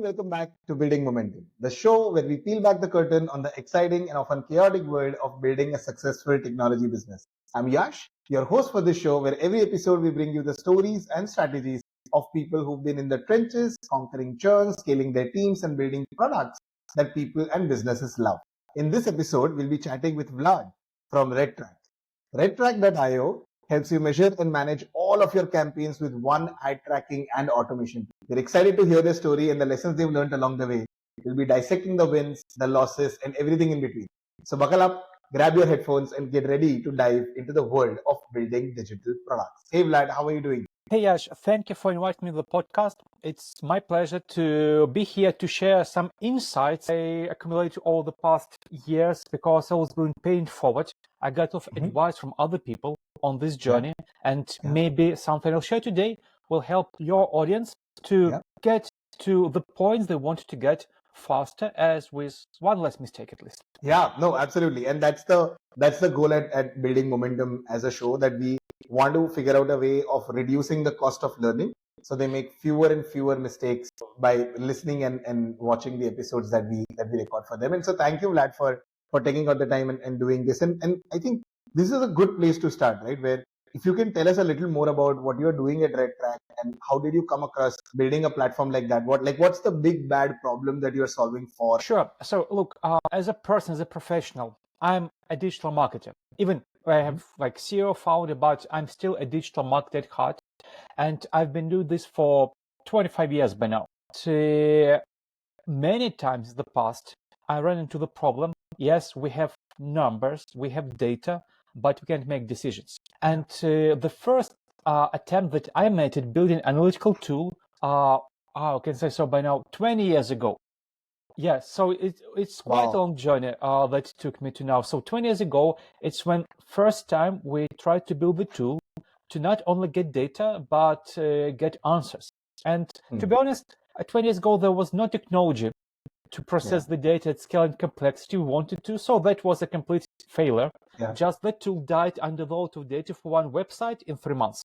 welcome back to Building Momentum, the show where we peel back the curtain on the exciting and often chaotic world of building a successful technology business. I'm Yash, your host for this show, where every episode we bring you the stories and strategies of people who've been in the trenches, conquering churn, scaling their teams, and building products that people and businesses love. In this episode, we'll be chatting with Vlad from RedTrack. RedTrack.io helps you measure and manage all of your campaigns with one ad tracking and automation. We're excited to hear their story and the lessons they've learned along the way. We'll be dissecting the wins, the losses, and everything in between. So buckle up, grab your headphones, and get ready to dive into the world of building digital products. Hey Vlad, how are you doing? Hey Yash, thank you for inviting me to the podcast. It's my pleasure to be here to share some insights I accumulated over the past years because I was going paying forward. I got off advice from other people on this journey, and maybe something I'll share today will help your audience to get to the points they want to get faster, as with one less mistake at least. Yeah, no, absolutely. And that's the goal at Building Momentum as a show, that we want to figure out a way of reducing the cost of learning so they make fewer and fewer mistakes by listening and watching the episodes that we record for them. And so thank you, Vlad, for taking out the time and doing this. And I think this is a good place to start, right? Where if you can tell us a little more about what you're doing at RedTrack and how did you come across building a platform like that? What's the big bad problem that you're solving for? Sure. So look, as a person, as a professional, I'm a digital marketer. Even I have like CEO founder, but I'm still a digital marketer at heart. And I've been doing this for 25 years by now. So many times in the past, I ran into the problem. Yes, we have numbers, we have data, but we can't make decisions. And the first attempt that I made at building an analytical tool, I can say so by now, 20 years ago. Yeah, so it's quite a long journey that took me to now. So 20 years ago, it's when first time we tried to build the tool to not only get data, but get answers. And to be honest, 20 years ago, there was no technology to process the data at scale and complexity we wanted to. So that was a complete failure. Just the tool died under the load of data for one website in 3 months.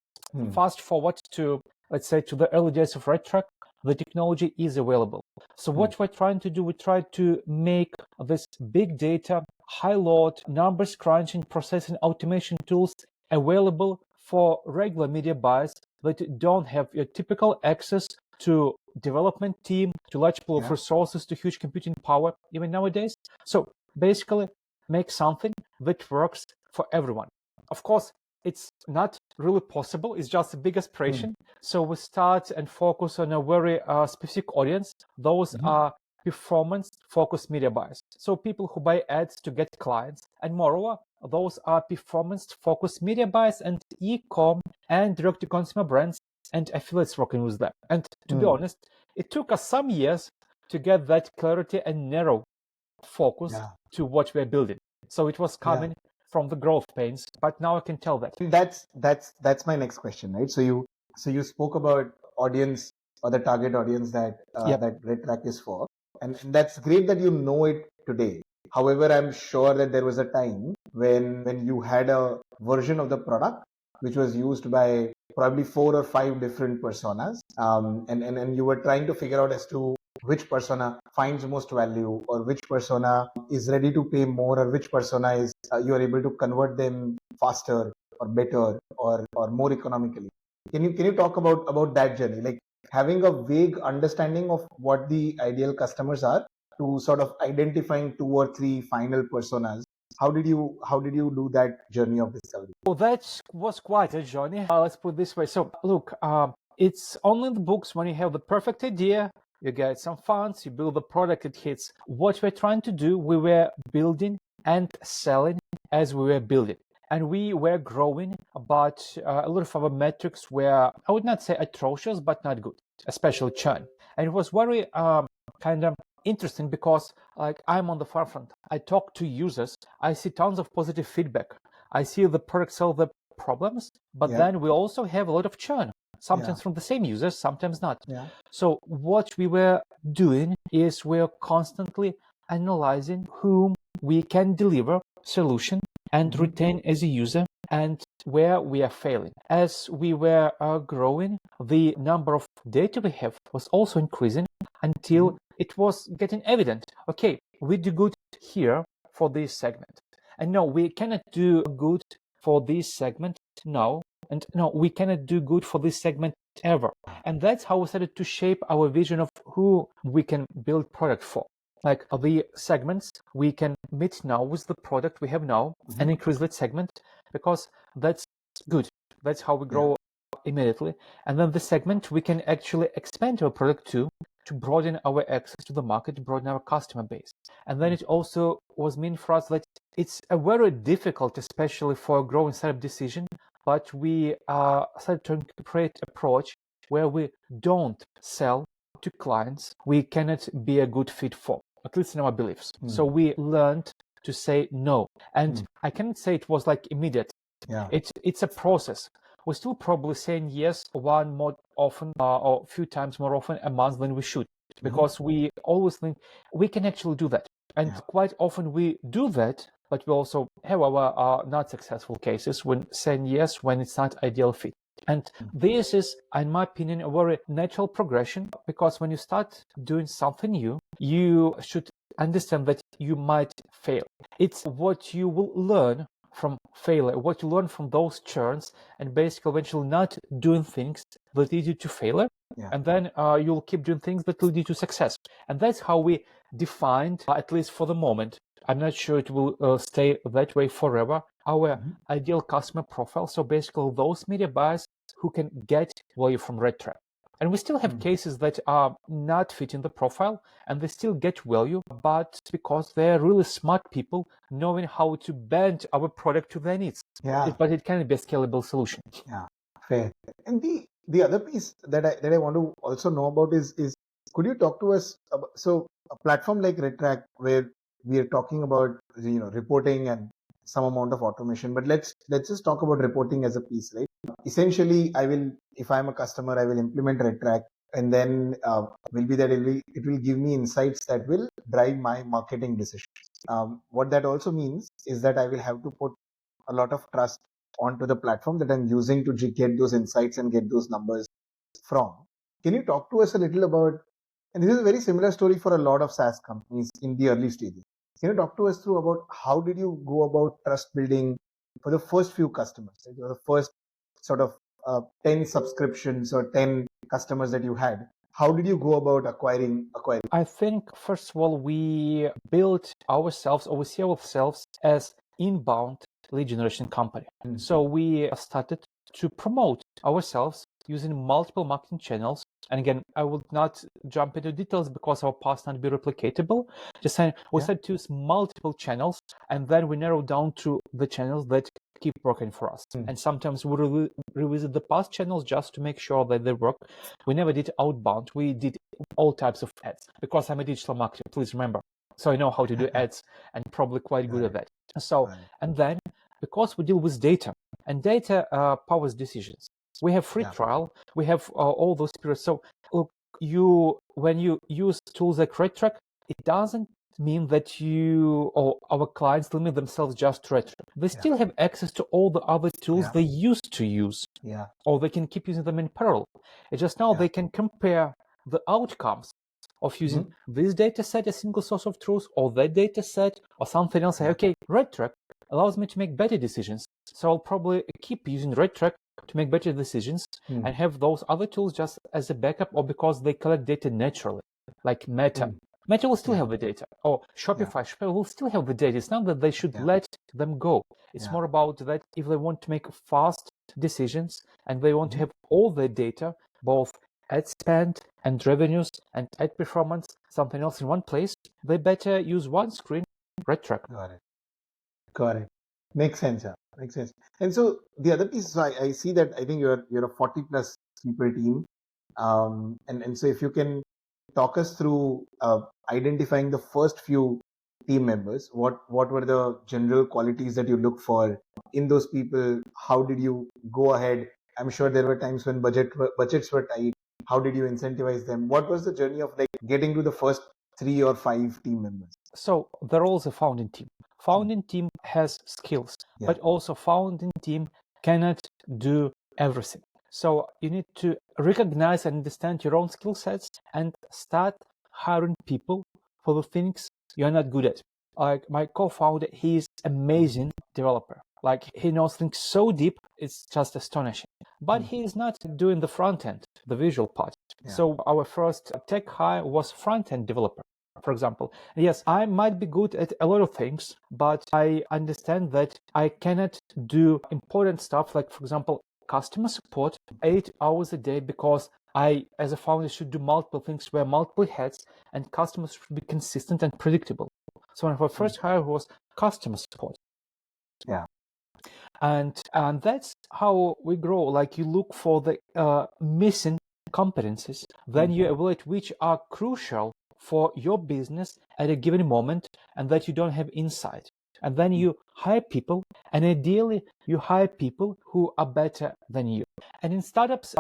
Fast forward to, let's say, to the early days of RedTrack, the technology is available. So what we're trying to do, we try to make this big data, high load, numbers crunching, processing, automation tools available for regular media buyers that don't have your typical access to development team, to large pool of resources, to huge computing power, even nowadays. So basically make something that works for everyone. Of course, it's not really possible. It's just a big aspiration. So we start and focus on a very specific audience. Those are performance-focused media buyers. So people who buy ads to get clients. And moreover, those are performance-focused media buyers and e-com and direct-to-consumer brands and affiliates working with them. And to be honest, it took us some years to get that clarity and narrow focus to what we're building. So it was coming from the growth pains, but now I can tell that. That's my next question, right? So you spoke about audience or the target audience that that RedTrack is for, and that's great that you know it today. However, I'm sure that there was a time when you had a version of the product which was used by probably 4 or 5 different personas, and you were trying to figure out as to which persona finds most value, or which persona is ready to pay more, or which persona is you are able to convert them faster or better or more economically. Can you talk about that journey, like having a vague understanding of what the ideal customers are to sort of identifying 2 or 3 final personas? How did you do that journey of discovery? Well, that was quite a journey. Let's put it this way. So look, it's only in the books when you have the perfect idea, you get some funds, you build the product, it hits. What we're trying to do, we were building and selling as we were building. And we were growing, but a lot of our metrics were, I would not say atrocious, but not good, especially churn. And it was very kind of interesting because like I'm on the forefront. I talk to users. I see tons of positive feedback. I see the product solve the problems, but then we also have a lot of churn. Sometimes from the same users, sometimes not. So what we were doing is we're constantly analyzing whom we can deliver solution and retain as a user and where we are failing. As we were growing, the number of data we have was also increasing. until it was getting evident. Okay, we do good here for this segment, and no, we cannot do good for this segment now, and no, we cannot do good for this segment ever. And that's how we started to shape our vision of who we can build product for. Like the segments we can meet now with the product we have now and increase that segment, because that's good. That's how we grow immediately. And then the segment we can actually expand our product to broaden our access to the market, to broaden our customer base. And then it also was mean for us that it's a very difficult, especially for a growing startup decision, but we started to incorporate approach where we don't sell to clients we cannot be a good fit for, at least in our beliefs. So we learned to say no. And I cannot say it was like immediate. It's a process. We're still probably saying yes one more often or a few times more often a month than we should, because we always think we can actually do that. And quite often we do that, but we also have our not successful cases when saying yes when it's not ideal fit. And this is, in my opinion, a very natural progression, because when you start doing something new, you should understand that you might fail. It's what you will learn from failure, what you learn from those churns, and basically eventually not doing things that lead you to failure, and then you'll keep doing things that lead you to success. And that's how we defined, at least for the moment, I'm not sure it will stay that way forever, our ideal customer profile. So basically those media buyers who can get value from RedTrack. And we still have cases that are not fitting the profile and they still get value, but because they're really smart people knowing how to bend our product to their needs. But it can be a scalable solution. Fair. And the other piece that I want to also know about is could you talk to us about, so a platform like RedTrack, where we are talking about reporting and some amount of automation, but let's just talk about reporting as a piece, right? Essentially, if I'm a customer, I will implement RedTrack, and then it will give me insights that will drive my marketing decisions. What that also means is that I will have to put a lot of trust onto the platform that I'm using to get those insights and get those numbers from. Can you talk to us a little about, and this is a very similar story for a lot of SaaS companies in the early stages. Can you talk to us through about how did you go about trust building for the first few customers, right? The first sort of 10 subscriptions or 10 customers that you had? How did you go about acquiring? I think, first of all, we built ourselves, or we see ourselves as inbound lead generation company. So we started to promote ourselves using multiple marketing channels. And again, I will not jump into details because our paths not be replicatable. Just saying, we started to use multiple channels, and then we narrowed down to the channels that keep working for us. And sometimes we revisit the past channels just to make sure that they work. We never did outbound. We did all types of ads, because I'm a digital marketer, please remember. So I know how to do ads and probably quite good at that. So, and then because we deal with data, and data powers decisions. We have free trial, we have all those periods. So look, when you use tools like RedTrack, it doesn't mean that you or our clients limit themselves just to RedTrack. They still have access to all the other tools they used to use, or they can keep using them in parallel. It's just now they can compare the outcomes of using this data set as a single source of truth, or that data set, or something else. Say, okay, RedTrack allows me to make better decisions, so I'll probably keep using RedTrack to make better decisions and have those other tools just as a backup, or because they collect data naturally, like Meta. Meta will still have the data, or Shopify will still have the data. It's not that they should let them go. It's more about that if they want to make fast decisions and they want to have all the data, both ad spend and revenues and ad performance, something else in one place, they better use one screen, RedTrack. Got it. Makes sense. Makes sense. And so the other piece, so I see that I think you're a 40 plus people team. And so if you can talk us through identifying the first few team members, what were the general qualities that you look for in those people? How did you go ahead? I'm sure there were times when budgets were tight. How did you incentivize them? What was the journey of like getting to the first 3 or 5 team members? So the role is a founding team. Founding team has skills, but also founding team cannot do everything. So you need to recognize and understand your own skill sets and start hiring people for the things you're not good at. Like my co-founder, he is amazing developer. Like he knows things so deep, it's just astonishing. But he is not doing the front end, the visual part. So our first tech hire was front end developer, for example. Yes, I might be good at a lot of things, but I understand that I cannot do important stuff like, for example, customer support 8 hours a day, because I, as a founder, should do multiple things, wear multiple hats, and customers should be consistent and predictable. So one of our first hire was customer support. Yeah. And that's how we grow. Like you look for the missing competencies, then you evaluate which are crucial for your business at a given moment and that you don't have insight. And then you hire people, and ideally you hire people who are better than you. And in startups,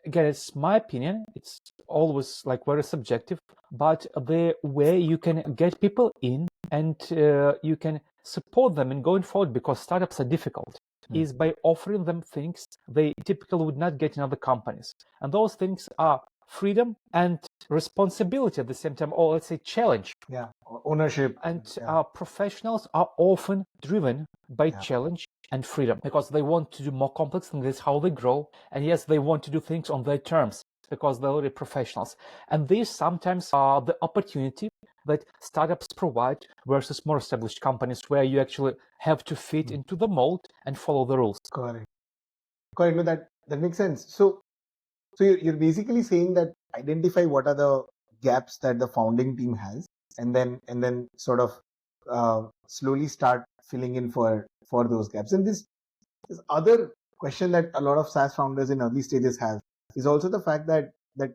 again, it's my opinion, it's always like very subjective, but the way you can get people in and you can support them in going forward, because startups are difficult, is by offering them things they typically would not get in other companies. And those things are freedom and responsibility at the same time, or let's say challenge. Yeah, ownership. And professionals are often driven by challenge and freedom, because they want to do more complex things. That's how they grow. And yes, they want to do things on their terms because they're already professionals. And these sometimes are the opportunity that startups provide versus more established companies, where you actually have to fit into the mold and follow the rules. Correct. No, that makes sense. So you're basically saying that identify what are the gaps that the founding team has, and then sort of slowly start filling in for those gaps. And this other question that a lot of SaaS founders in early stages have is also the fact that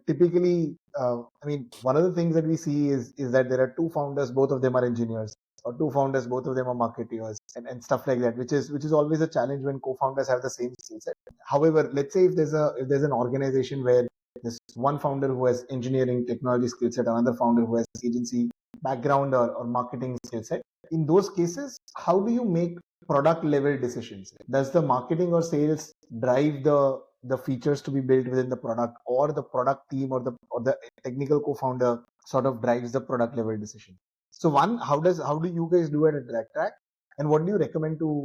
typically, I mean, one of the things that we see is that there are two founders, both of them are engineers, or two founders, both of them are marketeers, and stuff like that, which is always a challenge when co-founders have the same skill set. However, let's say if there's an organization where there's one founder who has engineering technology skill set, another founder who has agency background or marketing skill set. In those cases, how do you make product level decisions? Does the marketing or sales drive the features to be built within the product, or the product team or the technical co-founder sort of drives the product level decision? So one, how do you guys do it at RedTrack, and what do you recommend to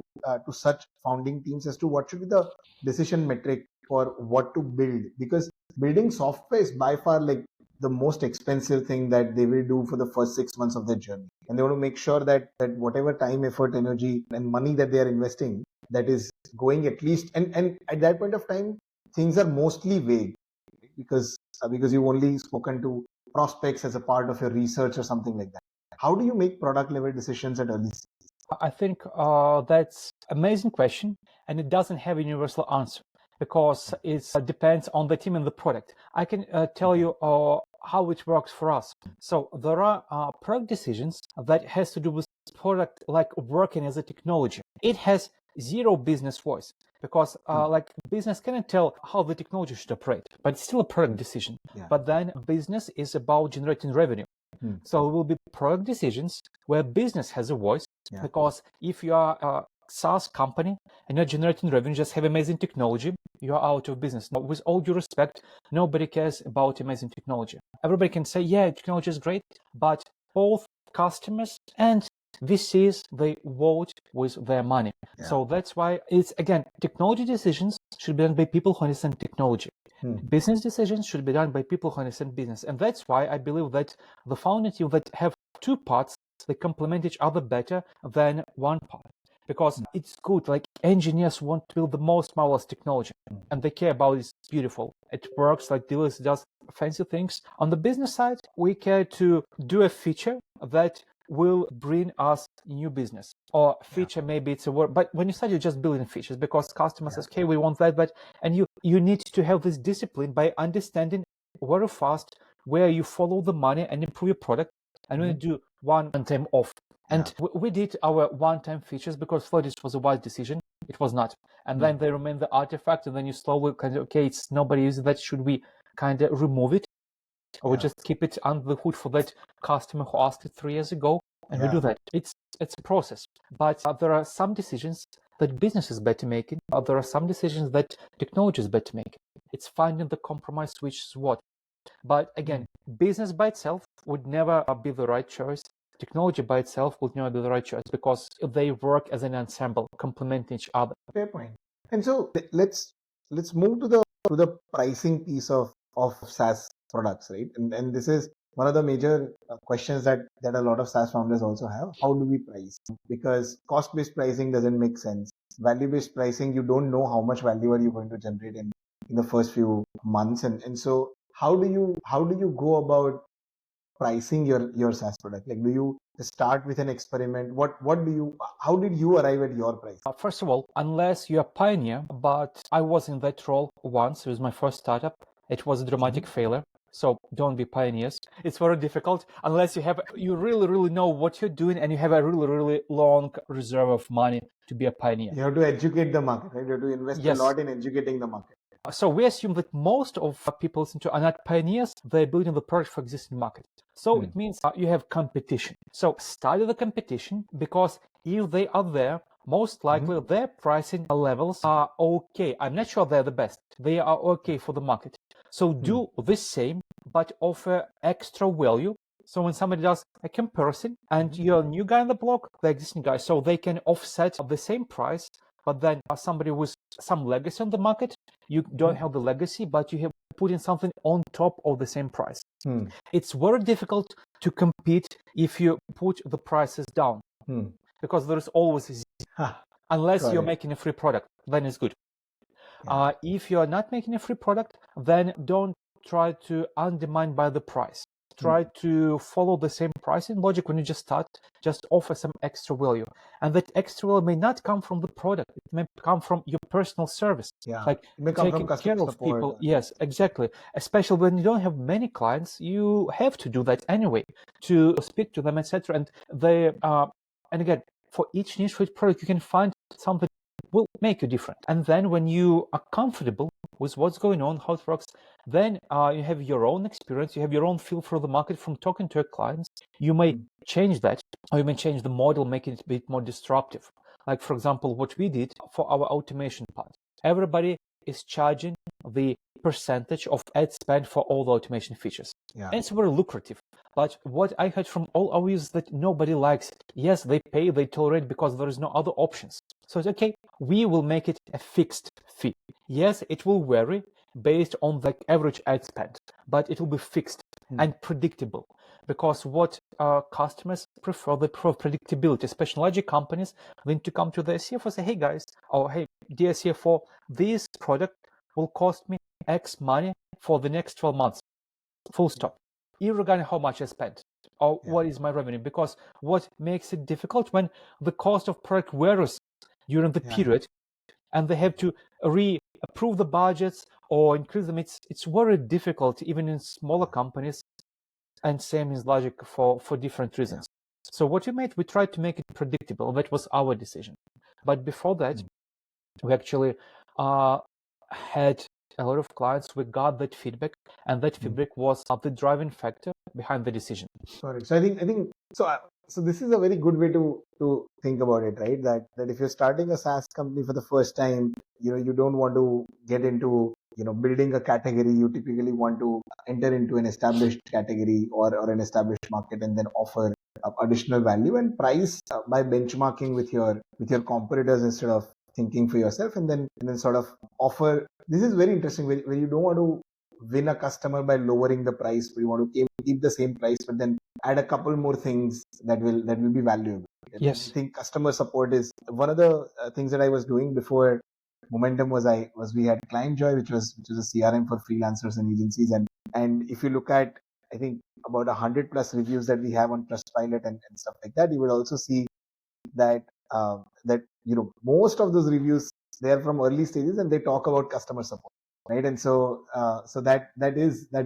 such founding teams as to what should be the decision metric for what to build? Because building software is by far like the most expensive thing that they will do for the first 6 months of their journey, and they want to make sure that whatever time, effort, energy, and money that they are investing, that is going at least, and at that point of time things are mostly vague, because you've only spoken to prospects as a part of your research or something like that. How do you make product level decisions at early stage? I think that's amazing question, and it doesn't have a universal answer, because it depends on the team and the product. I can tell you how it works for us. So there are product decisions that has to do with product, like working as a technology. It has zero business voice, because like business cannot tell how the technology should operate, but it's still a product decision. But then business is about generating revenue. So it will be product decisions where business has a voice, because if you are a SaaS company and you're generating revenue, just have amazing technology, you're out of business. Now, with all due respect, nobody cares about amazing technology. Everybody can say, yeah, technology is great, but both customers and VCs, they vote with their money. So that's why it's, again, technology decisions should be done by people who understand technology. Business decisions should be done by people who understand business. And that's why I believe that the founding team that have two parts, they complement each other better than one part. Because it's good, like engineers want to build the most marvelous technology, and they care about it's beautiful, it works, like dealers does fancy things. On the business side, we care to do a feature that will bring us new business, or feature, maybe it's a word, but when you start, you're just building features because customer says, okay, we want that, and you need to have this discipline by understanding very fast where you follow the money and improve your product, and when you do one time off. And we did our one-time features because for this was a wise decision. It was not. And then they remain the artifact, and then you slowly kind of, okay, it's nobody uses that. Should we kind of remove it? Or we just keep it under the hood for that customer who asked it 3 years ago? And we do that. It's a process. But there are some decisions that business is better making, but there are some decisions that technology is better making. It's finding the compromise which is what. But again, business by itself would never be the right choice. Technology by itself would never be the right choice because they work as an ensemble, complementing each other. Fair point. And so let's move to the pricing piece of SaaS products, right? And this is one of the major questions that a lot of SaaS founders also have. How do we price? Because cost-based pricing doesn't make sense. Value-based pricing, you don't know how much value are you going to generate in the first few months. And so how do you go about pricing your SaaS product? Like, do you start with an experiment? How did you arrive at your price? First of all, unless you're a pioneer, but I was in that role once. It was my first startup. It was a dramatic failure. So don't be pioneers. It's very difficult unless you really know what you're doing and you have a really long reserve of money to be a pioneer. You have to educate the market, right? You have to invest a lot in educating the market. So we assume that most of people are not pioneers. They're building the product for existing market. So it means you have competition. So study the competition, because if they are there, most likely their pricing levels are okay. I'm not sure they're the best. They are okay for the market. So do the same, but offer extra value. So when somebody does a comparison and you're a new guy on the block, the existing guy, so they can offset the same price, but then somebody with some legacy on the market, you don't have the legacy, but you have put in something on top of the same price. It's very difficult to compete if you put the prices down, because there's always unless you're making a free product, then it's good. If you're not making a free product, then don't try to undermine by the price. Try to follow the same pricing logic when you just start. Just offer some extra value, and that extra value may not come from the product. It may come from your personal service, like it may come taking from care of support. people. Yes, exactly. Especially when you don't have many clients, you have to do that anyway, to speak to them, etc. And they and again, for each niche, for each product, you can find something that will make you different. And then when you are comfortable with what's going on, how it works, then you have your own experience, you have your own feel for the market from talking to your clients. You may change that, or you may change the model, making it a bit more disruptive. Like, for example, what we did for our automation part. Everybody is charging the percentage of ad spend for all the automation features. And it's very lucrative. But what I heard from all our users is that nobody likes it. Yes, they pay, they tolerate because there is no other options. So it's okay, we will make it a fixed fee. Yes, it will vary based on the average ad spend, but it will be fixed and predictable, because what customers prefer, they prefer predictability. Especially larger companies need to come to their CFO and say, hey guys, or hey, dear CFO, this product will cost me X money for the next 12 months, full stop, irregardless how much I spent or what is my revenue. Because what makes it difficult when the cost of product varies during the period, and they have to approve the budgets or increase them. It's very difficult even in smaller companies, and same is logic for different reasons. So what we tried to make it predictable. That was our decision. But before that, we actually had a lot of clients. We got that feedback, and that feedback was the driving factor behind the decision. Sorry. So I think so this is a very good way to think about it, right? That if you're starting a SaaS company for the first time, you don't want to get into building a category. You typically want to enter into an established category or an established market, and then offer additional value and price by benchmarking with your competitors instead of thinking for yourself, and then sort of offer. This is very interesting where you don't want to win a customer by lowering the price, but you want to keep the same price, but then add a couple more things that will be valuable. Yes. I think customer support is one of the things that I was doing before Momentum. We had ClientJoy, which was a CRM for freelancers and agencies, and if you look at, I think, about 100 plus reviews that we have on Trustpilot and stuff like that, you will also see that most of those reviews, they are from early stages and they talk about customer support, right? And so that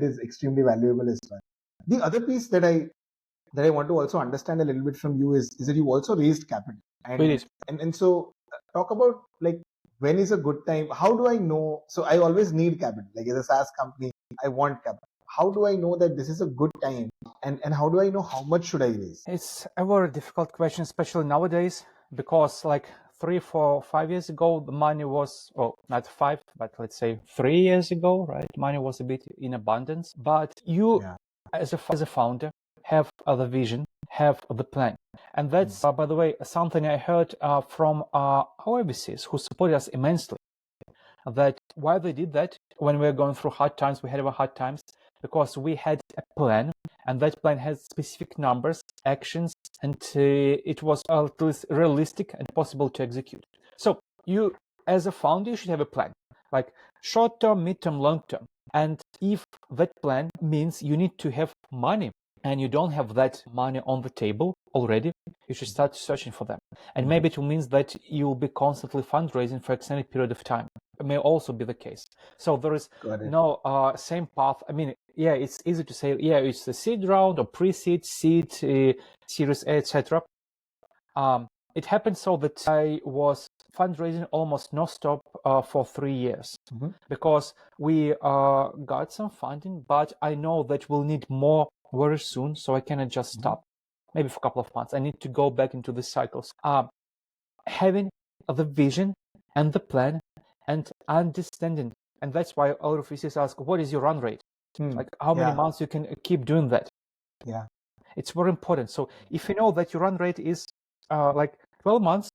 is extremely valuable as well. The other piece that I want to also understand a little bit from you is that you also raised capital, and so talk about, like, when is a good time? How do I know? So I always need capital. Like, as a SaaS company, I want capital. How do I know that this is a good time, and how do I know how much should I raise? It's a very difficult question, especially nowadays, because like 3, 4, 5 years ago, the money was, well, not 5, but let's say 3 years ago, right? Money was a bit in abundance. But you, as a founder, have the vision, have the plan. And that's, by the way, something I heard from our VCs who supported us immensely. That why they did that when we were going through hard times, we had our hard times, because we had a plan, and that plan has specific numbers, actions, and it was at least realistic and possible to execute. So you, as a founder, you should have a plan, like short-term, mid-term, long-term. And if that plan means you need to have money, and you don't have that money on the table already, you should start searching for them. And maybe it means that you'll be constantly fundraising for an extended period of time. It may also be the case. So there is no same path. I mean, yeah, it's easy to say, yeah, it's a seed round or pre-seed, seed, Series A, etc. It happened so that I was fundraising almost non-stop for 3 years, because we got some funding, but I know that we'll need more very soon, so I cannot just stop, maybe for a couple of months. I need to go back into the cycles. Having the vision and the plan and understanding, and that's why a lot of VCs ask, what is your run rate? Like how many months you can keep doing that? Yeah, it's very important. So if you know that your run rate is like 12 months,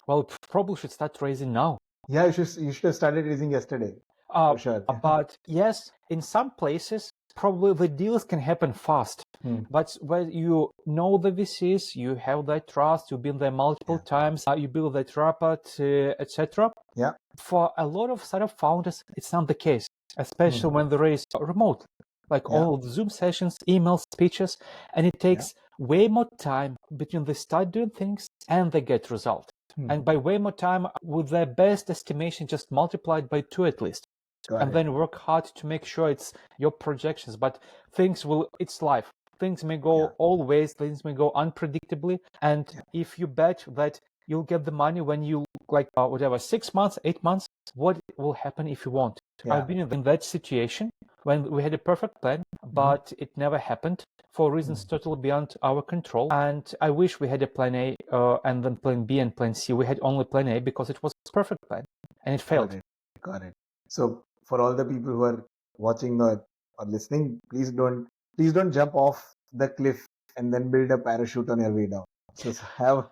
well, probably should start raising now. Yeah, you should have started raising yesterday, for sure. But yes, in some places, probably the deals can happen fast. But when you know the VCs, you have that trust, you've been there multiple times, you build that rapport, etc. Yeah. For a lot of startup founders, it's not the case, especially when they raise remote, like all the Zoom sessions, emails, speeches, and it takes way more time between they start doing things and they get result. And by way more time, with their best estimation, just multiplied by 2 at least. Then work hard to make sure it's your projections. But things will, it's life. Things may go all ways, things may go unpredictably. And if you bet that you'll get the money when you, like, whatever, 6 months, 8 months, what will happen if you won't? I've been in that situation when we had a perfect plan, but it never happened for reasons totally beyond our control. And I wish we had a plan A and then plan B and plan C. We had only plan A because it was a perfect plan and it failed. Got it. So for all the people who are watching or listening, please don't jump off the cliff and then build a parachute on your way down. So have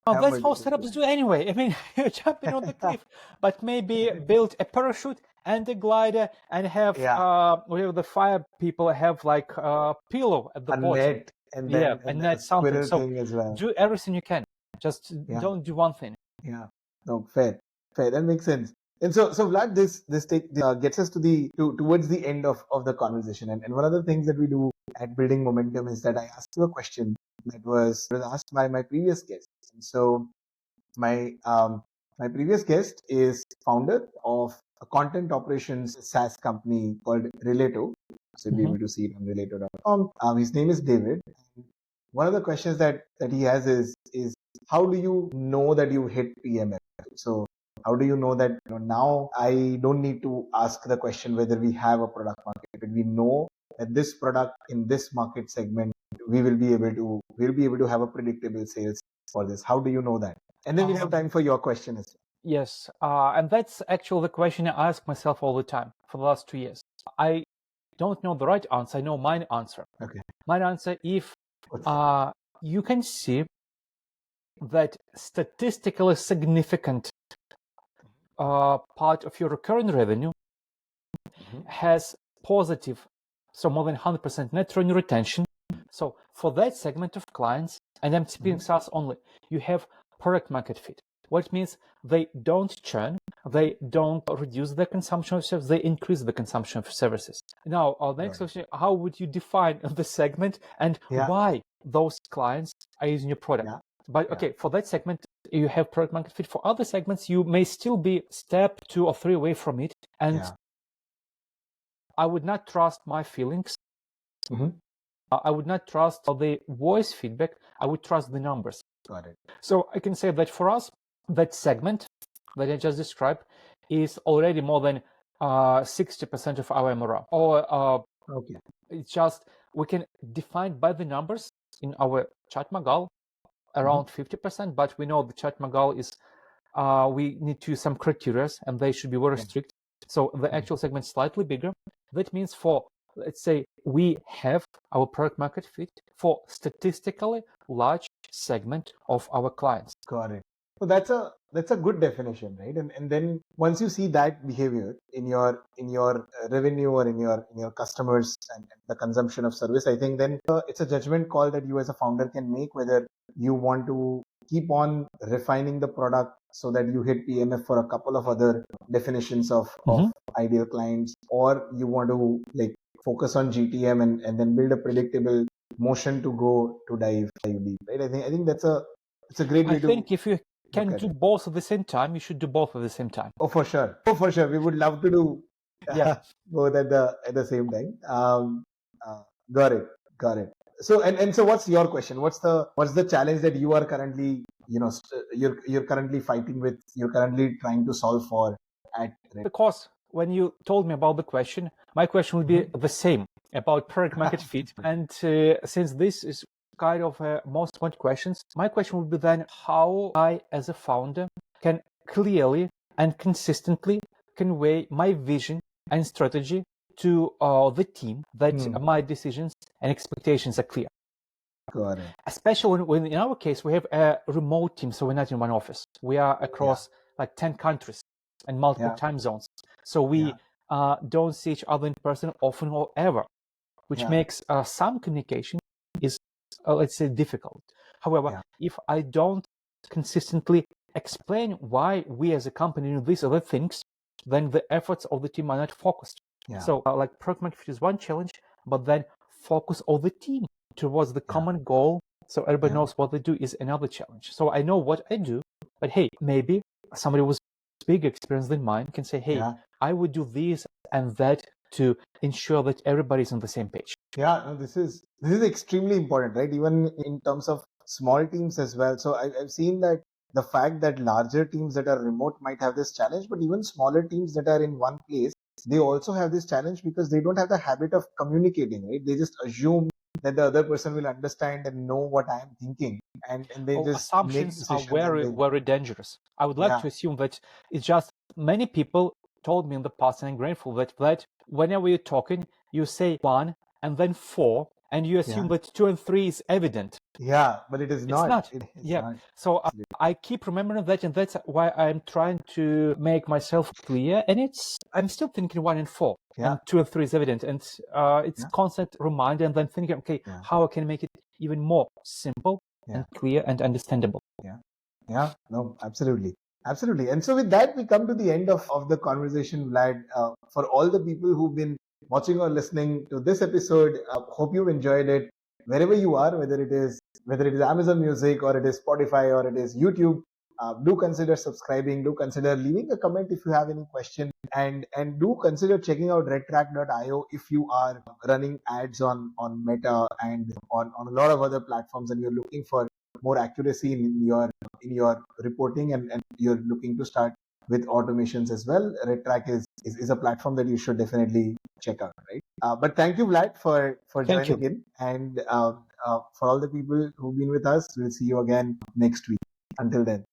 that's how startups do anyway. I mean, you're jumping on the cliff, but maybe build a parachute and a glider and have whatever the fire people have, like a pillow at the bottom. Net, and then and net something. So as well. Do everything you can. Just don't do one thing. Yeah. No, fair. That makes sense. And so Vlad, this gets us to towards the end of the conversation. And one of the things that we do at Building Momentum is that I ask you a question that was asked by my previous guest. And so my previous guest is founder of a content operations SaaS company called Relato. So you'll be able to see it on relato.com. His name is David. And one of the questions that he has is how do you know that you hit PMF? So how do you know that now I don't need to ask the question whether we have a product market, but we know that this product in this market segment, we will be able to have a predictable sales for this. How do you know that? And then we'll have time for your question as well. Yes, and that's actually the question I ask myself all the time for the last 2 years. I don't know the right answer. I know my answer. Okay. My answer, if you can see that statistically significant part of your recurring revenue has positive, so more than 100% net revenue retention. So for that segment of clients, and I'm speaking SaaS only, you have product market fit. What means they don't churn, they don't reduce the consumption of services, they increase the consumption of services. Now, the next question, how would you define the segment and why those clients are using your product? But okay, for that segment, you have product market fit. For other segments, you may still be step 2 or 3 away from it. And I would not trust my feelings. I would not trust the voice feedback. I would trust the numbers. Got it. So I can say that for us, that segment that I just described is already more than 60% of our MRR. Or it's just we can define by the numbers in our chat Magal around 50%, but we know the chat magal is we need to use some criteria and they should be very strict. So the actual segment is slightly bigger. That means for, let's say, we have our product market fit for statistically large segment of our clients. Got it. So that's a good definition, right? And then once you see that behavior in your revenue or in your customers and the consumption of service, I think then it's a judgment call that you as a founder can make, whether you want to keep on refining the product so that you hit PMF for a couple of other definitions of ideal clients, or you want to like focus on GTM and then build a predictable motion to go to dive deep, right? I think it's a great way I think if you can do both at the same time, you should do both at the same time. Oh, for sure. We would love to do both at the same time. Got it. So so what's your question? What's the challenge that you are currently, you're currently fighting with, you're currently trying to solve for at Red? Because when you told me about the question, my question would be the same about product market fit. And since this is kind of most important questions, my question would be then how I as a founder can clearly and consistently convey my vision and strategy to the team, that my decisions and expectations are clear. Got it. Especially when in our case we have a remote team, so we're not in one office. We are across like 10 countries and multiple time zones. So we don't see each other in person often or ever, which makes some communication is, let's say, difficult. However, if I don't consistently explain why we as a company do these other things, then the efforts of the team are not focused. So like product market fit is one challenge, but then focus of the team towards the common goal, so everybody knows what they do, is another challenge. So I know what I do, but hey, maybe somebody with bigger experience than mine can say, hey, I would do this and that to ensure that everybody's on the same page. No, this is extremely important, right? Even in terms of small teams as well. So I've seen that the fact that larger teams that are remote might have this challenge, but even smaller teams that are in one place, they also have this challenge because they don't have the habit of communicating, right? They just assume that the other person will understand and know what I am thinking, and they just assumptions are very dangerous. I would like to assume that it's just many people told me in the past, and I'm grateful that whenever you're talking, you say 1 and then 4, and you assume that 2 and 3 is evident. But it is not. It's not. So I keep remembering that, and that's why I'm trying to make myself clear. And I'm still thinking 1 and 4, and 2 and 3 is evident, and it's constant reminder, and then thinking, okay, how I can make it even more simple and clear and understandable. No, absolutely. And so with that, we come to the end of the conversation, Vlad. For all the people who've been watching or listening to this episode, hope you've enjoyed it. Wherever you are, whether it is Amazon Music or it is Spotify or it is YouTube, do consider subscribing. Do consider leaving a comment if you have any question, and do consider checking out RedTrack.io if you are running ads on Meta and on a lot of other platforms, and you're looking for more accuracy in your reporting, and you're looking to start with automations as well. RedTrack is a platform that you should definitely check out, right? But thank you, Vlad, for joining in, and for all the people who've been with us, we'll see you again next week. Until then.